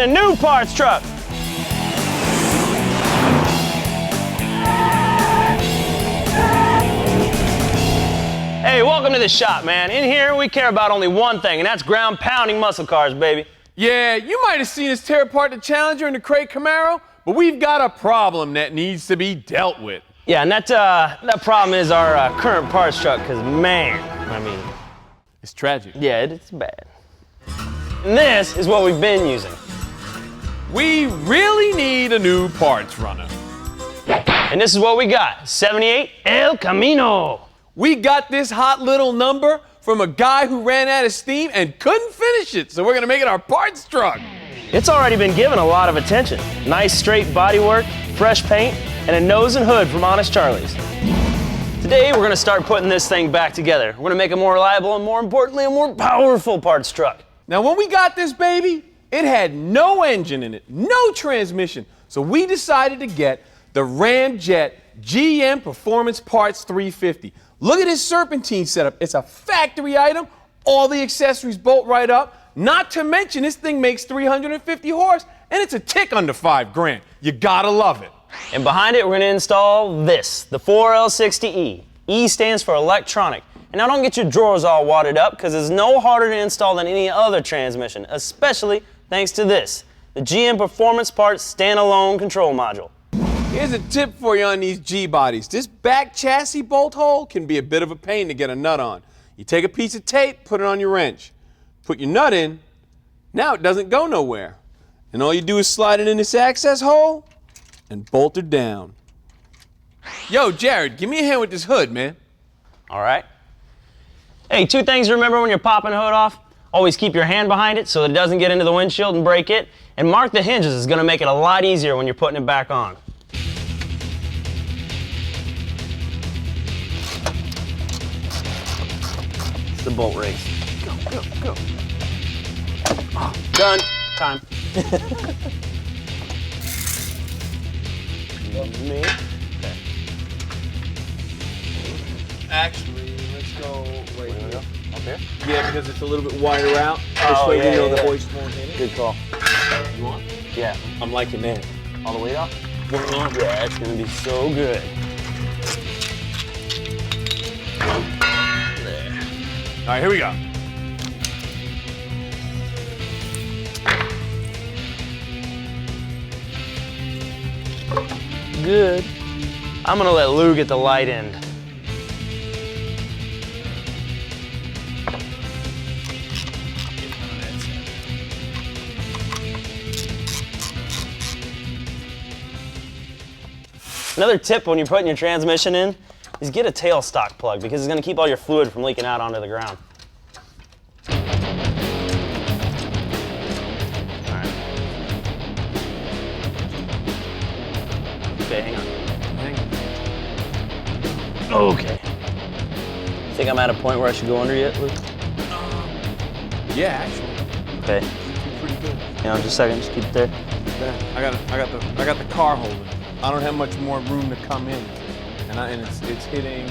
a new parts truck. Hey, welcome to the shop, man. In here, we care about only one thing, and that's ground-pounding muscle cars, baby. Yeah, you might have seen us tear apart the Challenger and the crate Camaro, but we've got a problem that needs to be dealt with. Yeah, and that problem is our current parts truck, because, man, I mean... It's tragic. Yeah, it's bad. And this is what we've been using. We really need a new parts runner. And this is what we got, 78 El Camino. We got this hot little number from a guy who ran out of steam and couldn't finish it, so we're gonna make it our parts truck. It's already been given a lot of attention. Nice straight bodywork, fresh paint, and a nose and hood from Honest Charlie's. Today, we're gonna start putting this thing back together. We're gonna make a more reliable and, more importantly, a more powerful parts truck. Now, when we got this baby, it had no engine in it, no transmission, so we decided to get the Ramjet GM Performance Parts 350. Look at his serpentine setup. It's a factory item. All the accessories bolt right up. Not to mention, this thing makes 350 horse, and it's a tick under $5 grand. You gotta love it. And behind it, we're gonna install this, the 4L60E. E stands for electronic. And now don't get your drawers all wadded up, because it's no harder to install than any other transmission, especially thanks to this, the GM Performance Parts Standalone Control Module. Here's a tip for you on these G-bodies. This back chassis bolt hole can be a bit of a pain to get a nut on. You take a piece of tape, put it on your wrench. Put your nut in, now it doesn't go nowhere. And all you do is slide it in this access hole and bolt it down. Yo, Jared, give me a hand with this hood, man. All right. Hey, 2 things to remember when you're popping the hood off. Always keep your hand behind it so that it doesn't get into the windshield and break it. And mark the hinges is gonna make it a lot easier when you're putting it back on. The bolt race. Go, go, go. Oh, done. Time. Me. Okay. Actually, let's go right here. Up here? Yeah, because it's a little bit wider out. Oh, this way yeah, you know yeah, the yeah. hoist won't hit it. Good call. You want? Yeah. I'm liking that. All the way up? Yeah, it's gonna be so good. There. All right, here we go. Good. I'm gonna let Lou get the light end. Another tip when you're putting your transmission in is get a tailstock plug because it's gonna keep all your fluid from leaking out onto the ground. Okay, hang on. Okay. Think I'm at a point where I should go under yet, Luke? Yeah, actually. Okay. Pretty good. Hang on just a second, just keep it there. I got the car holder. I don't have much more room to come in, and it's hitting.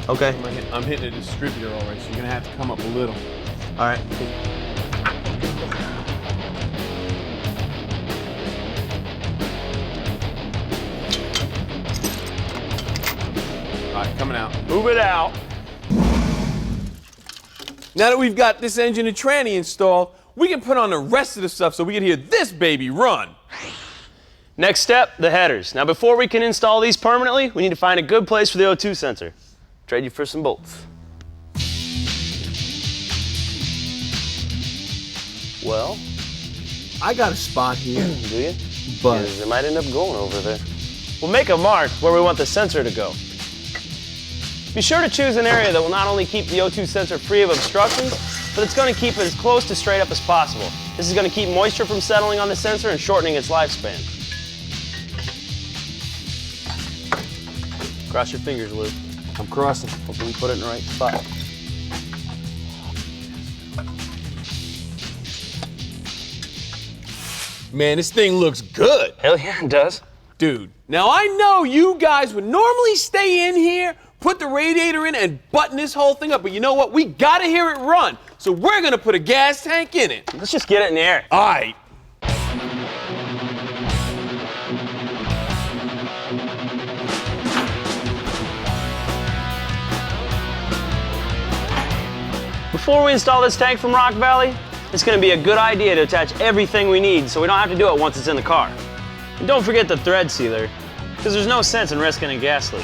Okay. I'm hitting a distributor already, so you're gonna have to come up a little. All right. All right, coming out. Move it out. Now that we've got this engine and tranny installed, we can put on the rest of the stuff so we can hear this baby run. Next step, the headers. Now before we can install these permanently, we need to find a good place for the O2 sensor. Trade you for some bolts. Well, I got a spot here. do you? But it might end up going over there. We'll make a mark where we want the sensor to go. Be sure to choose an area that will not only keep the O2 sensor free of obstructions, but it's going to keep it as close to straight up as possible. This is going to keep moisture from settling on the sensor and shortening its lifespan. Cross your fingers, Lou. I'm crossing. Hopefully you put it in the right spot. Man, this thing looks good. Hell yeah, it does. Dude, now I know you guys would normally stay in here, put the radiator in, and button this whole thing up, but you know what? We gotta hear it run, so we're gonna put a gas tank in it. Let's just get it in the air. All right. Before we install this tank from Rock Valley, it's going to be a good idea to attach everything we need so we don't have to do it once it's in the car. And don't forget the thread sealer, because there's no sense in risking a gas leak.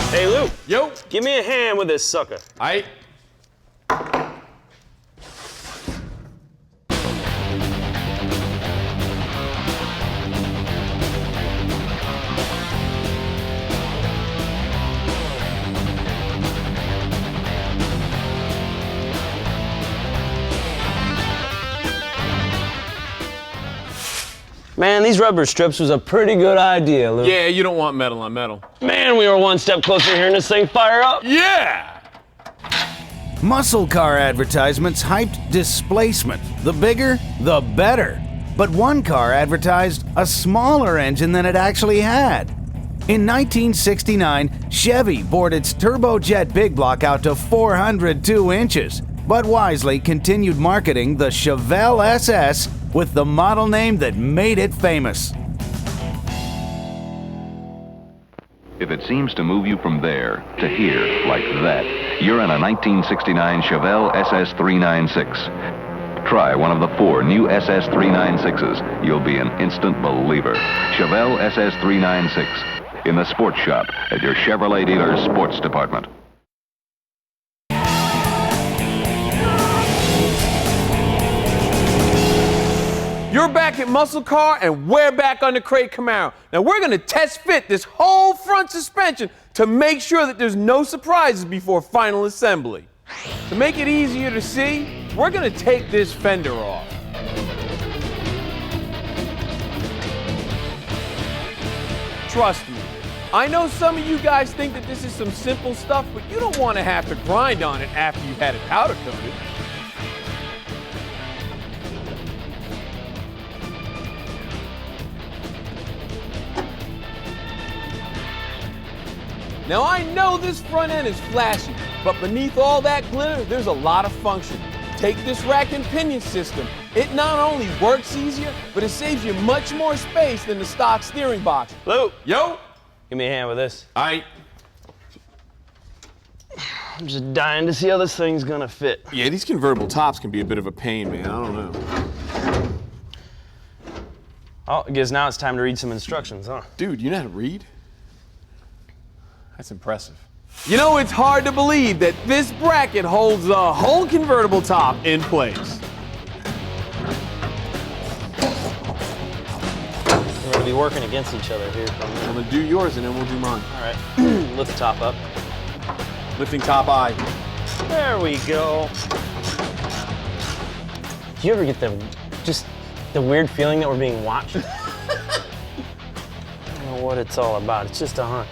Hey Lou. Yo. Give me a hand with this sucker. Aight. Man, these rubber strips was a pretty good idea, Lou. Yeah, you don't want metal on metal. Man, we were one step closer to hearing this thing fire up. Yeah! MuscleCar advertisements hyped displacement. The bigger, the better. But one car advertised a smaller engine than it actually had. In 1969, Chevy bored its turbojet big block out to 402 inches, but wisely continued marketing the Chevelle SS with the model name that made it famous. If it seems to move you from there to here like that, you're in a 1969 Chevelle SS 396. Try one of the 4 new SS 396s. You'll be an instant believer. Chevelle SS 396 in the sports shop at your Chevrolet dealer's sports department. You're back at MuscleCar and we're back on the crate Camaro. Now we're gonna test fit this whole front suspension to make sure that there's no surprises before final assembly. To make it easier to see, we're gonna take this fender off. Trust me, I know some of you guys think that this is some simple stuff, but you don't want to have to grind on it after you've had it powder coated. Now I know this front end is flashy, but beneath all that glitter, there's a lot of function. Take this rack and pinion system. It not only works easier, but it saves you much more space than the stock steering box. Lou. Yo. Give me a hand with this. Aight. I'm just dying to see how this thing's gonna fit. Yeah, these convertible tops can be a bit of a pain, man. I don't know. Oh, I guess now it's time to read some instructions, huh? Dude, you know how to read? That's impressive. You know, it's hard to believe that this bracket holds the whole convertible top in place. We're gonna be working against each other here for a minute. I'm gonna do yours and then we'll do mine. All right, lift the top up. Lifting top eye. There we go. Do you ever get the weird feeling that we're being watched? I don't know what it's all about. It's just a hunch.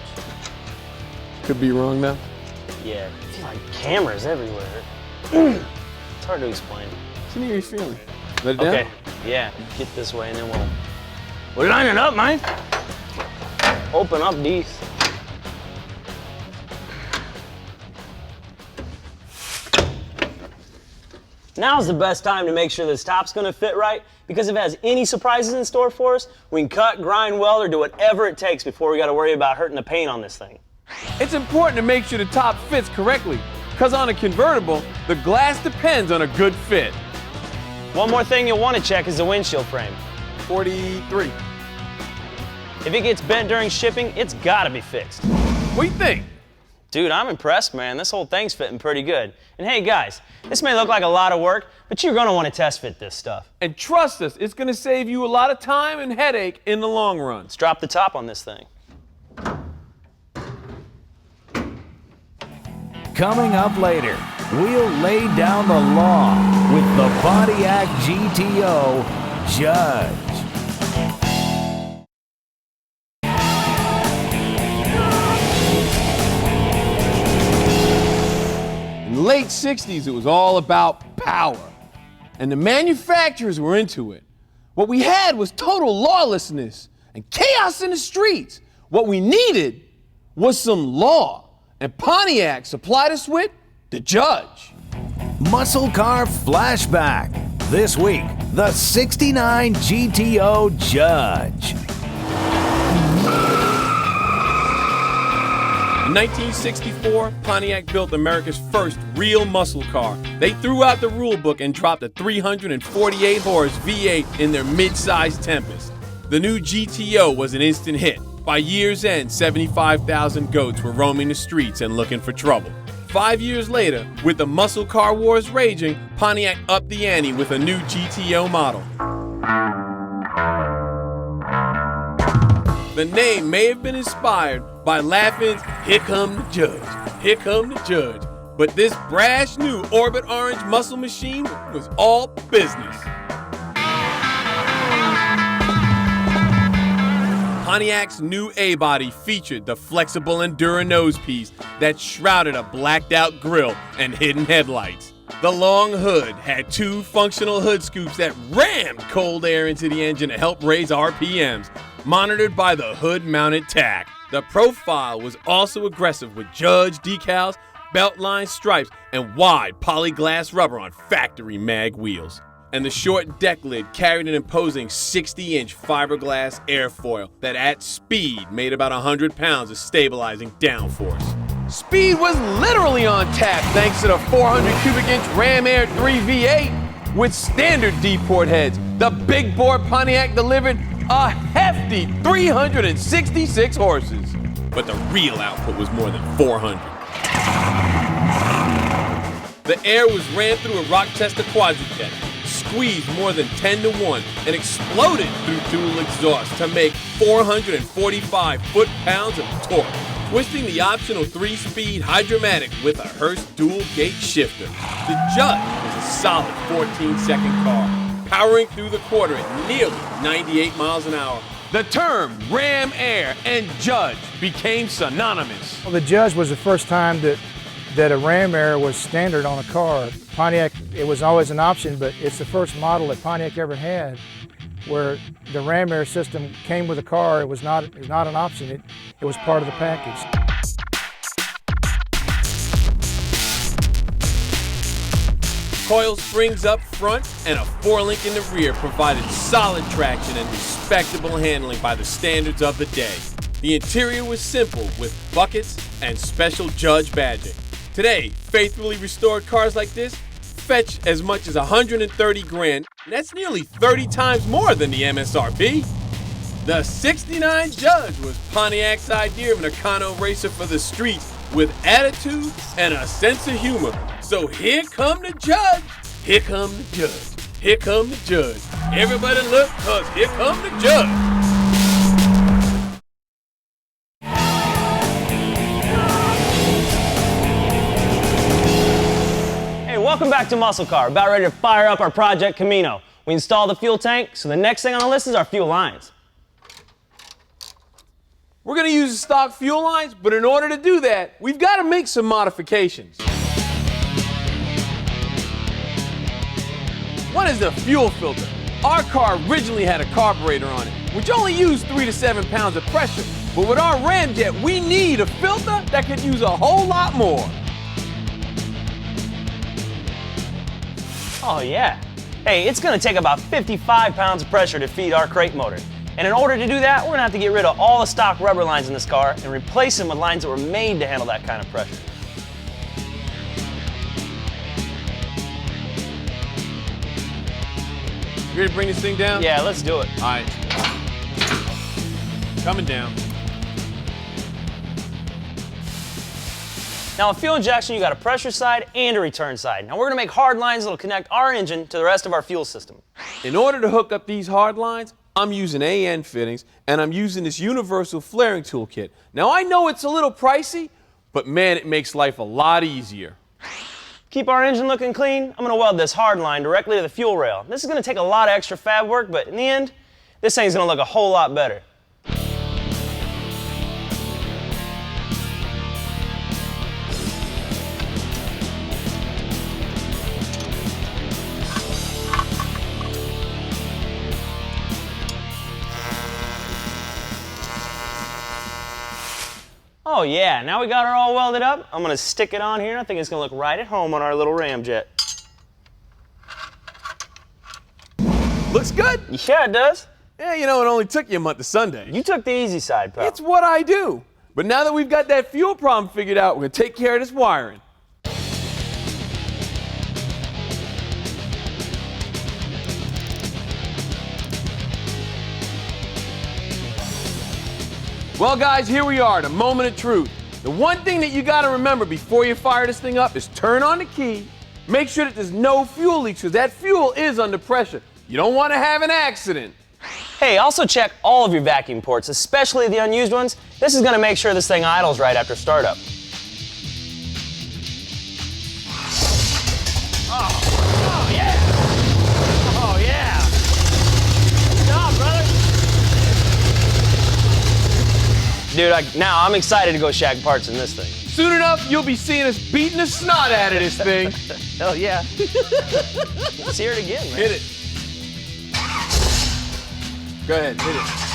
Could be wrong now. Yeah, I feel like cameras everywhere. It's hard to explain. It's an eerie feeling. Let it down? Okay, yeah, get this way and then we'll line it up, man. Open up these. Now's the best time to make sure this top's gonna fit right, because if it has any surprises in store for us, we can cut, grind, weld, or do whatever it takes before we gotta worry about hurting the paint on this thing. It's important to make sure the top fits correctly, because on a convertible, the glass depends on a good fit. One more thing you'll want to check is the windshield frame. 43. If it gets bent during shipping, it's gotta be fixed. What do you think? Dude, I'm impressed, man. This whole thing's fitting pretty good. And hey, guys, this may look like a lot of work, but you're gonna want to test fit this stuff. And trust us, it's gonna save you a lot of time and headache in the long run. Let's drop the top on this thing. Coming up later, we'll lay down the law with the Pontiac GTO Judge. In the late 60s, it was all about power. And the manufacturers were into it. What we had was total lawlessness and chaos in the streets. What we needed was some law. And Pontiac supplied us with the Judge. MuscleCar Flashback. This week, the 69 GTO Judge. In 1964, Pontiac built America's first real muscle car. They threw out the rule book and dropped a 348-horse V8 in their mid-sized Tempest. The new GTO was an instant hit. By year's end, 75,000 goats were roaming the streets and looking for trouble. 5 years later, with the muscle car wars raging, Pontiac upped the ante with a new GTO model. The name may have been inspired by Laughing's "Here Come the Judge, Here Come the Judge," but this brash new Orbit Orange muscle machine was all business. Pontiac's new A-body featured the flexible Endura nose-piece that shrouded a blacked-out grille and hidden headlights. The long hood had two functional hood scoops that rammed cold air into the engine to help raise RPMs, monitored by the hood-mounted tack. The profile was also aggressive with Judge decals, belt-line stripes, and wide polyglass rubber on factory mag wheels. And the short deck lid carried an imposing 60-inch fiberglass airfoil that at speed made about 100 pounds of stabilizing downforce. Speed was literally on tap thanks to the 400 cubic inch Ram Air 3 V8 with standard D-port heads. The big bore Pontiac delivered a hefty 366 horses. But the real output was more than 400. The air was rammed through a Rochester Quadrijet, squeezed more than 10 to 1, and exploded through dual exhaust to make 445 foot-pounds of torque, twisting the optional 3-speed Hydromatic with a Hurst dual-gate shifter. The Judge was a solid 14-second car, powering through the quarter at nearly 98 miles an hour. The term Ram Air and Judge became synonymous. Well, the Judge was the first time that a Ram Air was standard on a car. Pontiac, it was always an option, but it's the first model that Pontiac ever had where the Ram Air system came with the car. It was not an option, it was part of the package. Coil springs up front and a 4-link in the rear provided solid traction and respectable handling by the standards of the day. The interior was simple with buckets and special Judge badging. Today, faithfully restored cars like this fetch as much as 130 grand, and that's nearly 30 times more than the MSRP. The 69 Judge was Pontiac's idea of an econo racer for the streets with attitude and a sense of humor. So here come the Judge, here come the Judge, here come the Judge. Everybody look, cause here come the Judge. Welcome back to MuscleCar, about ready to fire up our project Camino. We installed the fuel tank, so the next thing on the list is our fuel lines. We're gonna use the stock fuel lines, but in order to do that, we've gotta make some modifications. One is the fuel filter. Our car originally had a carburetor on it, which only used 3 to 7 pounds of pressure. But with our Ramjet, we need a filter that could use a whole lot more. Oh yeah. Hey, it's gonna take about 55 pounds of pressure to feed our crate motor. And in order to do that, we're gonna have to get rid of all the stock rubber lines in this car and replace them with lines that were made to handle that kind of pressure. You ready to bring this thing down? Yeah, let's do it. All right. Coming down. Now, with fuel injection, you got a pressure side and a return side. Now, we're gonna make hard lines that'll connect our engine to the rest of our fuel system. In order to hook up these hard lines, I'm using AN fittings, and I'm using this universal flaring toolkit. Now, I know it's a little pricey, but man, it makes life a lot easier. Keep our engine looking clean, I'm gonna weld this hard line directly to the fuel rail. This is gonna take a lot of extra fab work, but in the end, this thing's gonna look a whole lot better. Oh yeah, now we got her all welded up. I'm gonna stick it on here. I think it's gonna look right at home on our little Ramjet. Looks good. Yeah, it does. Yeah, you know, it only took you a month to Sunday. You took the easy side, pal. It's what I do. But now that we've got that fuel problem figured out, we're gonna take care of this wiring. Well, guys, here we are, the moment of truth. The one thing that you gotta remember before you fire this thing up is turn on the key, make sure that there's no fuel leaks, because that fuel is under pressure. You don't wanna have an accident. Hey, also check all of your vacuum ports, especially the unused ones. This is gonna make sure this thing idles right after startup. Oh yeah! Oh yeah! Good job, brother! Dude, now I'm excited to go shag parts in this thing. Soon enough, you'll be seeing us beating the snot out of this thing. Hell yeah. Let's hear it again, man. Hit it. Go ahead, hit it.